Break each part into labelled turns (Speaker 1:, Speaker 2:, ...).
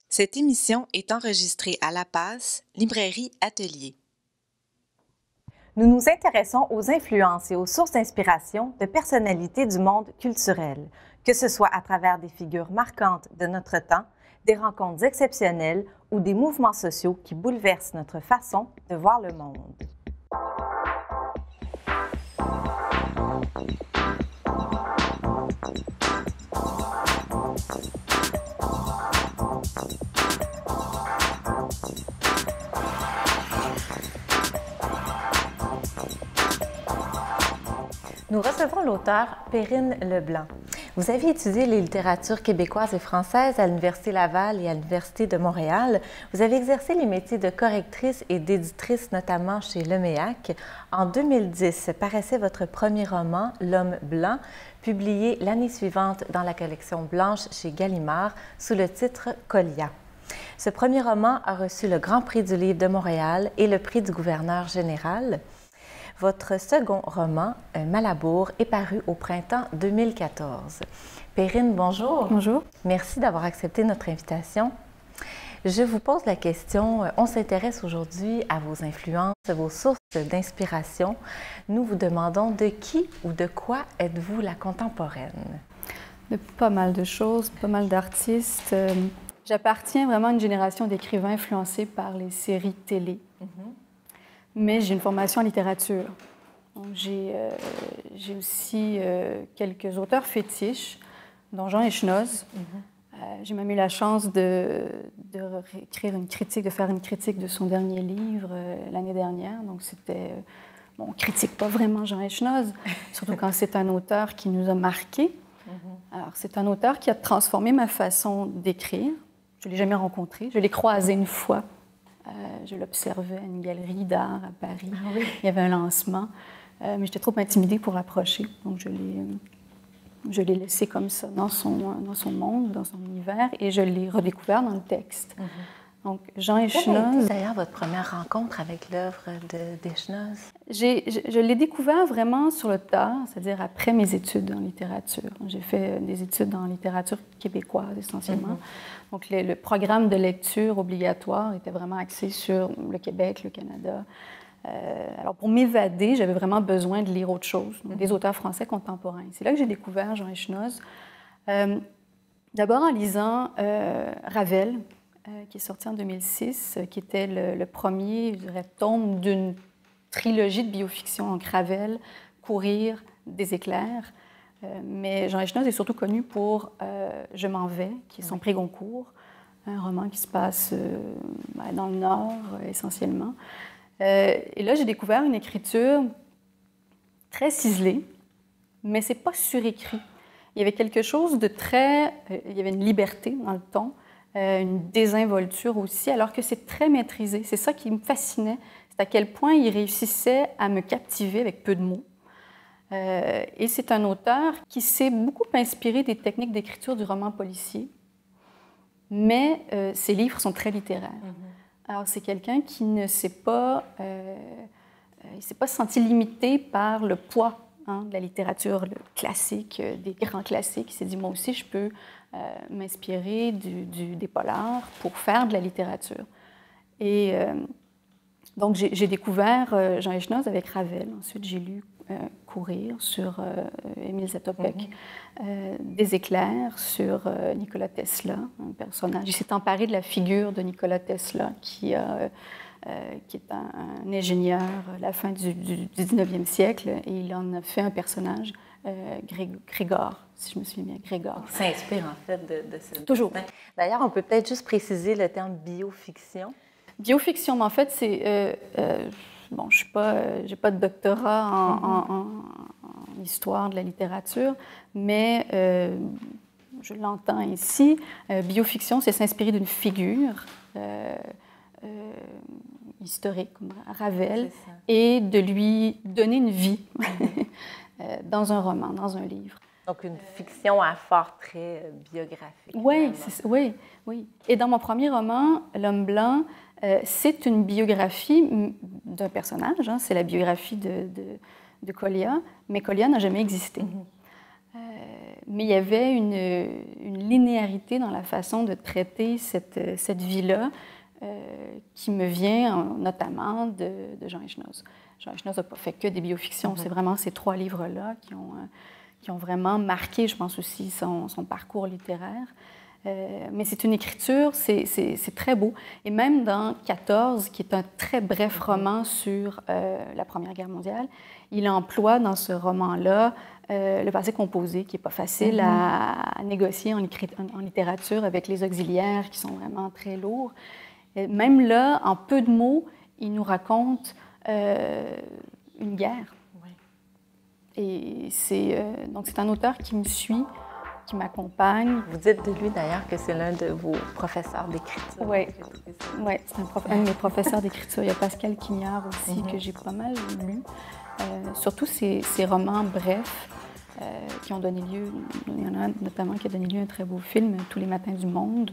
Speaker 1: Cette émission est enregistrée à La Passe, librairie Atelier.
Speaker 2: Nous nous intéressons aux influences et aux sources d'inspiration de personnalités du monde culturel, que ce soit à travers des figures marquantes de notre temps, des rencontres exceptionnelles ou des mouvements sociaux qui bouleversent notre façon de voir le monde. Nous recevons l'auteur Perrine Leblanc. Vous avez étudié les littératures québécoises et françaises à l'Université Laval et à l'Université de Montréal. Vous avez exercé les métiers de correctrice et d'éditrice, notamment chez Leméac. En 2010, paraissait votre premier roman, L'Homme blanc, publié l'année suivante dans la collection Blanche chez Gallimard sous le titre Colia. Ce premier roman a reçu le Grand Prix du livre de Montréal et le prix du gouverneur général. Votre second roman, Malabour, est paru au printemps 2014. Perrine, bonjour.
Speaker 3: Bonjour.
Speaker 2: Merci d'avoir accepté notre invitation. Je vous pose la question, on s'intéresse aujourd'hui à vos influences, vos sources d'inspiration. Nous vous demandons de qui ou de quoi êtes-vous la contemporaine?
Speaker 3: De pas mal de choses, pas mal d'artistes. J'appartiens vraiment à une génération d'écrivains influencés par les séries télé. Mais j'ai une formation en littérature. J'ai aussi quelques auteurs fétiches, dont Jean Echenoz. J'ai même eu la chance de faire une critique de son dernier livre l'année dernière. Donc c'était... on ne critique pas vraiment Jean Echenoz, surtout quand c'est un auteur qui nous a marqués. Alors, c'est un auteur qui a transformé ma façon d'écrire. Je ne l'ai jamais rencontré. Je l'ai croisé une fois. Je l'observais à une galerie d'art à Paris.
Speaker 2: Ah oui.
Speaker 3: Il y avait un lancement, mais j'étais trop intimidée pour l'approcher. Donc, je l'ai laissé comme ça dans son monde, dans son univers, et je l'ai redécouvert dans le texte. Donc, Jean Echenoz...
Speaker 2: Quelle a été d'ailleurs votre première rencontre avec l'œuvre d'Echenoz?
Speaker 3: Je l'ai découvert vraiment sur le tard, c'est-à-dire après mes études en littérature. J'ai fait des études en littérature québécoise essentiellement. Donc, le programme de lecture obligatoire était vraiment axé sur le Québec, le Canada. Alors, pour m'évader, j'avais vraiment besoin de lire autre chose, donc des auteurs français contemporains. C'est là que j'ai découvert Jean Echenoz. D'abord en lisant Ravel, qui est sorti en 2006, qui était le premier, je dirais, tome d'une trilogie de biofiction, donc Ravel, Courir, Des éclairs. Mais Jean Echenoz est surtout connu pour Je m'en vais, qui est son prix Goncourt, un roman qui se passe dans le Nord, essentiellement. Et là, j'ai découvert une écriture très ciselée, mais c'est pas surécrit. Il y avait quelque chose de très... il y avait une liberté dans le ton, une désinvolture aussi, alors que c'est très maîtrisé. C'est ça qui me fascinait, c'est à quel point il réussissait à me captiver avec peu de mots. Et c'est un auteur qui s'est beaucoup inspiré des techniques d'écriture du roman policier, mais ses livres sont très littéraires. Alors, c'est quelqu'un qui ne s'est pas, il s'est pas senti limité par le poids de la littérature classique, des grands classiques. Il s'est dit, moi aussi, je peux m'inspirer des polars pour faire de la littérature. Et donc, j'ai découvert Jean Echenoz avec Ravel. Ensuite, j'ai lu Courir sur Émile Zatopek, Des éclairs sur Nikola Tesla, un personnage. Il s'est emparé de la figure de Nikola Tesla, qui est un ingénieur à la fin du 19e siècle, et il en a fait un personnage, Grégor, si je me souviens bien, Grégor.
Speaker 2: Il s'inspire en fait de ce...
Speaker 3: Toujours.
Speaker 2: D'ailleurs, on peut peut-être juste préciser le terme biofiction.
Speaker 3: Biofiction, mais en fait, c'est... bon, je n'ai pas de doctorat en histoire de la littérature, mais je l'entends ici. Biofiction, c'est s'inspirer d'une figure historique, comme Ravel, et de lui donner une vie dans un roman, dans un livre.
Speaker 2: Donc, une fiction à fort trait biographique.
Speaker 3: Oui, oui. Et dans mon premier roman, L'Homme blanc, c'est une biographie d'un personnage, c'est la biographie de Colia, mais Colia n'a jamais existé. mais il y avait une linéarité dans la façon de traiter cette vie-là qui me vient notamment de Jean Echenoz. Jean Echenoz n'a pas fait que des biofictions, c'est vraiment ces 3 livres-là qui ont vraiment marqué, je pense aussi, son parcours littéraire. Mais c'est une écriture, c'est très beau. Et même dans 14, qui est un très bref roman sur la Première Guerre mondiale, il emploie dans ce roman-là le passé composé, qui n'est pas facile à négocier en littérature avec les auxiliaires qui sont vraiment très lourds. Et même là, en peu de mots, il nous raconte une guerre. Oui. Et donc c'est un auteur qui me suit, qui m'accompagne.
Speaker 2: Vous dites de lui d'ailleurs que c'est l'un de vos professeurs d'écriture.
Speaker 3: Oui, c'est un de mes professeurs d'écriture. Il y a Pascal Quignard aussi, que j'ai pas mal lu. Surtout ces romans brefs qui ont donné lieu, il y en a notamment qui a donné lieu à un très beau film, Tous les matins du monde.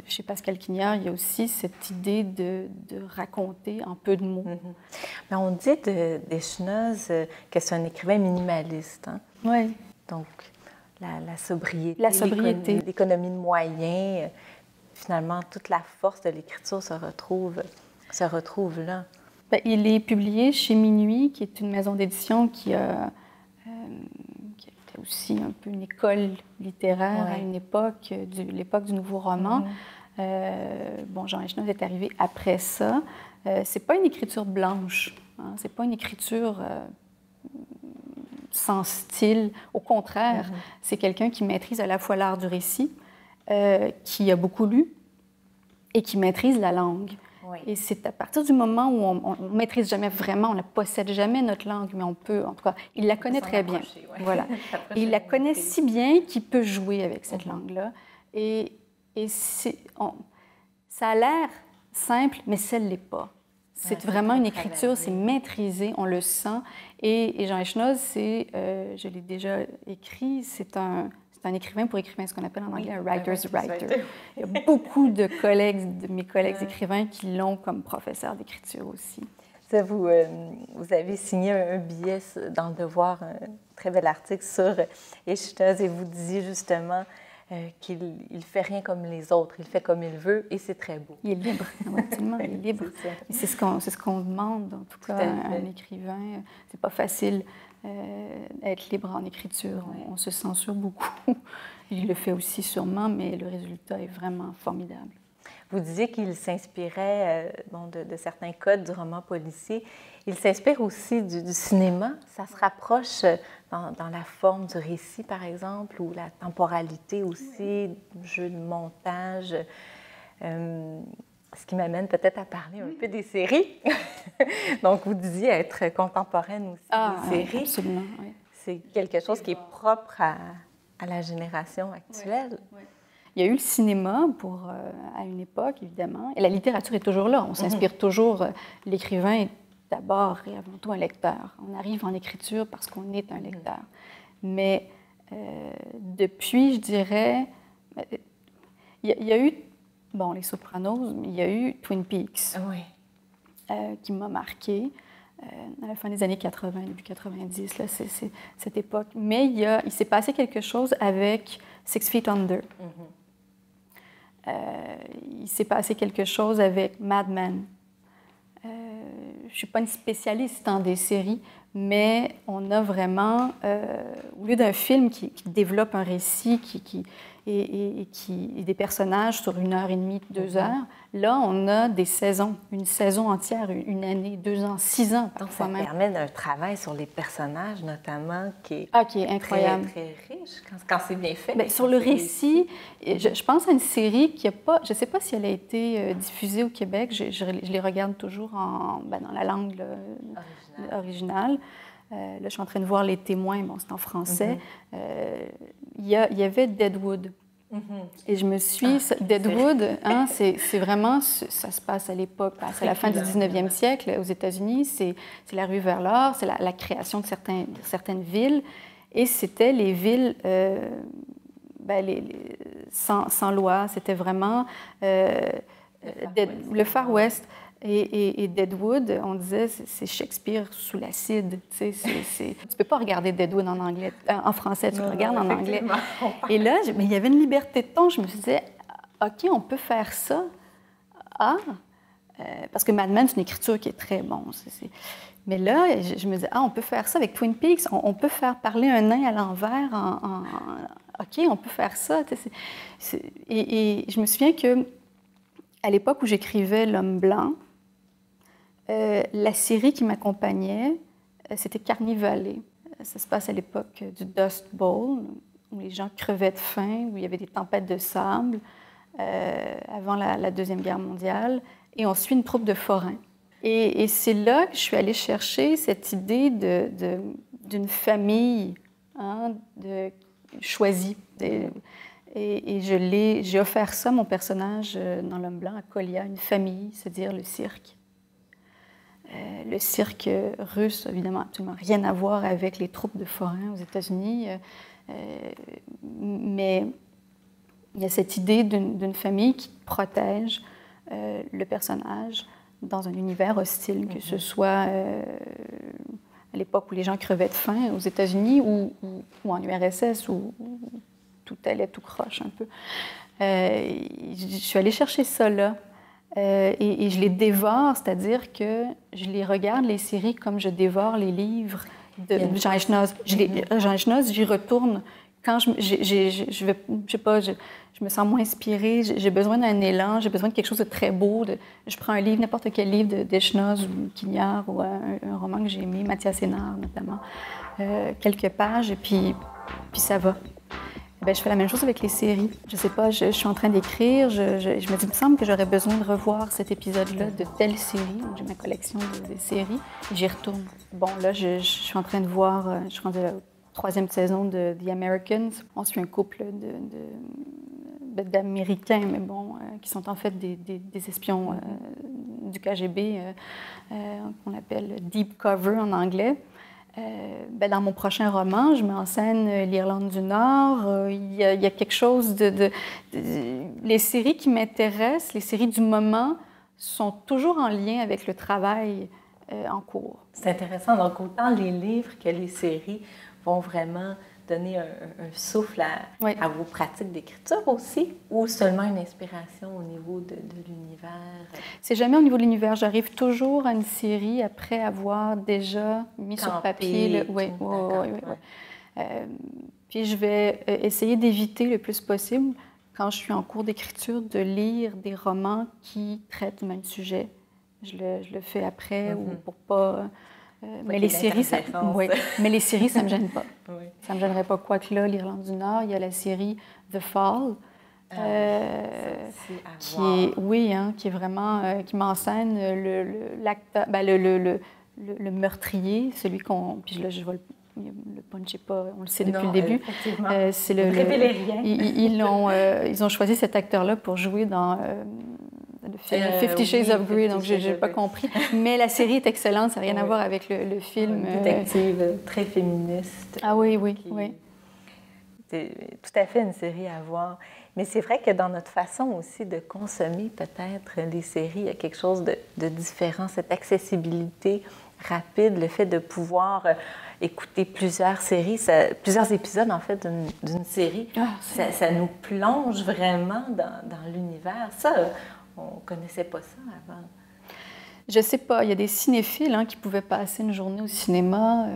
Speaker 3: Chez Pascal Quignard, il y a aussi cette idée de raconter en peu de mots.
Speaker 2: Mais on dit d'Echenoz que c'est un écrivain minimaliste. Hein?
Speaker 3: Oui.
Speaker 2: Donc, la sobriété, l'économie de moyens, finalement, toute la force de l'écriture se retrouve là.
Speaker 3: Bien, il est publié chez Minuit, qui est une maison d'édition qui était aussi un peu une école littéraire à une époque, l'époque du nouveau roman. Jean Echenoz est arrivé après ça. C'est pas une écriture blanche, hein, c'est pas une écriture sans style. Au contraire, c'est quelqu'un qui maîtrise à la fois l'art du récit, qui a beaucoup lu et qui maîtrise la langue. Oui. Et c'est à partir du moment où on ne maîtrise jamais vraiment, on ne possède jamais notre langue, mais on peut, en tout cas, il la connaît très bien. Voilà. Et il la connaît si bien qu'il peut jouer avec cette langue-là. Et ça a l'air simple, mais ça ne l'est pas. C'est vraiment une écriture, c'est maîtrisé, on le sent. Et Jean Echenoz, je l'ai déjà écrit, c'est un écrivain pour écrivain, ce qu'on appelle en anglais un writer's writer. Il y a beaucoup de mes collègues écrivains qui l'ont comme professeur d'écriture aussi.
Speaker 2: Ça, vous avez signé un billet dans Le Devoir, un très bel article sur Echenoz, et vous disiez justement qu'il ne fait rien comme les autres, il fait comme il veut, et c'est très beau.
Speaker 3: Il est libre, absolument, il est libre. C'est ce qu'on demande, en tout cas, à un écrivain. C'est pas facile être libre en écriture. On se censure beaucoup. Il le fait aussi sûrement, mais le résultat est vraiment formidable.
Speaker 2: Vous disiez qu'il s'inspirait de certains codes du roman policier. Il s'inspire aussi du cinéma. Ça se rapproche dans la forme du récit, par exemple, ou la temporalité aussi, du jeu de montage. Ce qui m'amène peut-être à parler un peu des séries. Donc, vous disiez être contemporaine aussi des séries.
Speaker 3: Absolument, oui.
Speaker 2: C'est quelque chose qui est propre à la génération actuelle.
Speaker 3: Oui. Il y a eu le cinéma à une époque, évidemment, et la littérature est toujours là. On s'inspire toujours. L'écrivain est d'abord et avant tout un lecteur. On arrive en écriture parce qu'on est un lecteur. Mais depuis, je dirais, il y a eu, Les Sopranos, mais il y a eu Twin Peaks, qui m'a marquée. À la fin des années 80, début 90, là, c'est cette époque. Mais il s'est passé quelque chose avec Six Feet Under. Il s'est passé quelque chose avec Mad Men. Je ne suis pas une spécialiste dans des séries, mais on a vraiment, au lieu d'un film qui développe un récit et des personnages sur 1h30, 2 heures, là, on a des saisons, une saison entière, une année, 2 ans, 6 ans parfois même.
Speaker 2: Ça permet d'un travail sur les personnages, notamment, qui est
Speaker 3: incroyable.
Speaker 2: Très, très riche quand c'est bien fait.
Speaker 3: Bien, sur le récit, je pense à une série qui n'a pas... Je ne sais pas si elle a été diffusée au Québec. Je les regarde toujours dans la langue originale. Là, je suis en train de voir Les Témoins, c'est en français. Il y avait Deadwood. Et je me suis... Deadwood, c'est vraiment... Ça se passe à l'époque, c'est la fin du 19e siècle aux États-Unis. C'est la rue vers l'or, c'est la création de certaines villes. Et c'était les villes sans loi. C'était vraiment le Far West. Et Deadwood, on disait, c'est Shakespeare sous l'acide. Tu ne peux pas regarder Deadwood en anglais, en français, tu le regardes en anglais. Et là, mais il y avait une liberté de ton. Je me disais, OK, on peut faire ça. Parce que Mad Men, c'est une écriture qui est très bonne. Mais là, je me disais, on peut faire ça avec Twin Peaks. On peut faire parler un nain à l'envers. OK, on peut faire ça. Et je me souviens que à l'époque où j'écrivais L'Homme blanc, la série qui m'accompagnait, c'était Carnivàle. Ça se passe à l'époque du Dust Bowl, où les gens crevaient de faim, où il y avait des tempêtes de sable, avant la Deuxième Guerre mondiale. Et on suit une troupe de forains. Et c'est là que je suis allée chercher cette idée d'une famille choisie. Et j'ai offert ça, mon personnage dans L'Homme blanc, à Kolia, une famille, c'est-à-dire le cirque. Le cirque russe, évidemment, absolument rien à voir avec les troupes de forains aux États-Unis. Mais il y a cette idée d'une famille qui protège le personnage dans un univers hostile, que ce soit à l'époque où les gens crevaient de faim aux États-Unis ou en URSS, où tout allait tout croche un peu. Je suis allée chercher ça là. Et je les dévore, c'est-à-dire que je les regarde, les séries, comme je dévore les livres de Jean Echenoz. Jean Echenoz, j'y retourne quand je sais pas, je me sens moins inspirée, j'ai besoin d'un élan, j'ai besoin de quelque chose de très beau. Je prends un livre, n'importe quel livre d'Echenoz ou Quignard ou un roman que j'ai aimé, Mathias Hénard notamment, quelques pages, et puis ça va. Bien, je fais la même chose avec les séries. Je sais pas, je suis en train d'écrire, je me dis, il me semble que j'aurais besoin de revoir cet épisode-là de telle série. J'ai ma collection de séries, et j'y retourne. Bon, là, je suis en train de voir, je suis rendue à la 3e saison de The Americans. On suit un couple d'Américains, mais bon, qui sont en fait des espions du KGB, qu'on appelle Deep Cover en anglais. Dans mon prochain roman, je mets en scène l'Irlande du Nord. Il y a quelque chose les séries qui m'intéressent, les séries du moment, sont toujours en lien avec le travail en cours.
Speaker 2: C'est intéressant. Donc, autant les livres que les séries vont vraiment donner un souffle à vos pratiques d'écriture aussi, ou seulement une inspiration au niveau de l'univers?
Speaker 3: C'est jamais au niveau de l'univers. J'arrive toujours à une série après avoir déjà mis sur papier. Oui. Puis je vais essayer d'éviter le plus possible, quand je suis en cours d'écriture, de lire des romans qui traitent du même sujet. Je le fais après, ou pour pas... mais les séries, ça ne me gêne pas. Oui. Ça ne me gênerait pas. Quoique là, l'Irlande du Nord, il y a la série The Fall, qui est vraiment, qui m'enseigne le meurtrier, celui qu'on... Puis là, je vois le punch n'est pas... On le sait depuis le début. C'est
Speaker 2: ne révélez rien.
Speaker 3: Ils ont choisi cet acteur-là pour jouer dans... le film 50 Shades of Grey, donc je n'ai pas compris. Mais la série est excellente, ça n'a rien à voir avec le film.
Speaker 2: Détective, très féministe.
Speaker 3: Ah oui.
Speaker 2: C'est tout à fait une série à voir. Mais c'est vrai que dans notre façon aussi de consommer peut-être les séries, il y a quelque chose de différent, cette accessibilité rapide, le fait de pouvoir écouter plusieurs séries, plusieurs épisodes en fait d'une série, ça nous plonge vraiment dans l'univers. Ça, on ne connaissait pas ça avant.
Speaker 3: Je ne sais pas. Il y a des cinéphiles qui pouvaient passer une journée au cinéma,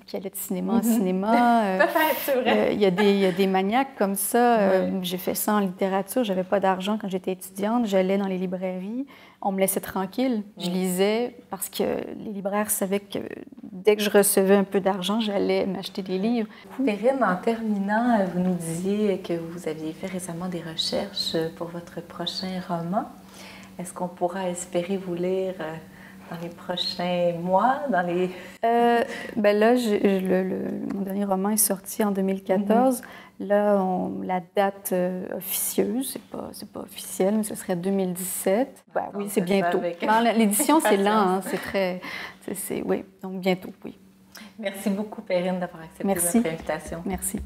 Speaker 3: qui allaient de cinéma en cinéma.
Speaker 2: Peut-être, c'est vrai.
Speaker 3: Il y a des maniaques comme ça. J'ai fait ça en littérature. Je n'avais pas d'argent quand j'étais étudiante. J'allais dans les librairies. On me laissait tranquille. Je lisais parce que les libraires savaient que dès que je recevais un peu d'argent, j'allais m'acheter des livres.
Speaker 2: Perrine, en terminant, vous nous disiez que vous aviez fait récemment des recherches pour votre prochain roman. Est-ce qu'on pourra espérer vous lire dans les prochains mois, dans les...
Speaker 3: là, mon dernier roman est sorti en 2014. Là, la date officieuse, c'est pas officiel, mais ce serait 2017. Oui, c'est bientôt. L'édition, c'est lent, c'est très... oui, donc bientôt, oui.
Speaker 2: Merci beaucoup, Perrine, d'avoir accepté notre invitation.
Speaker 3: Merci.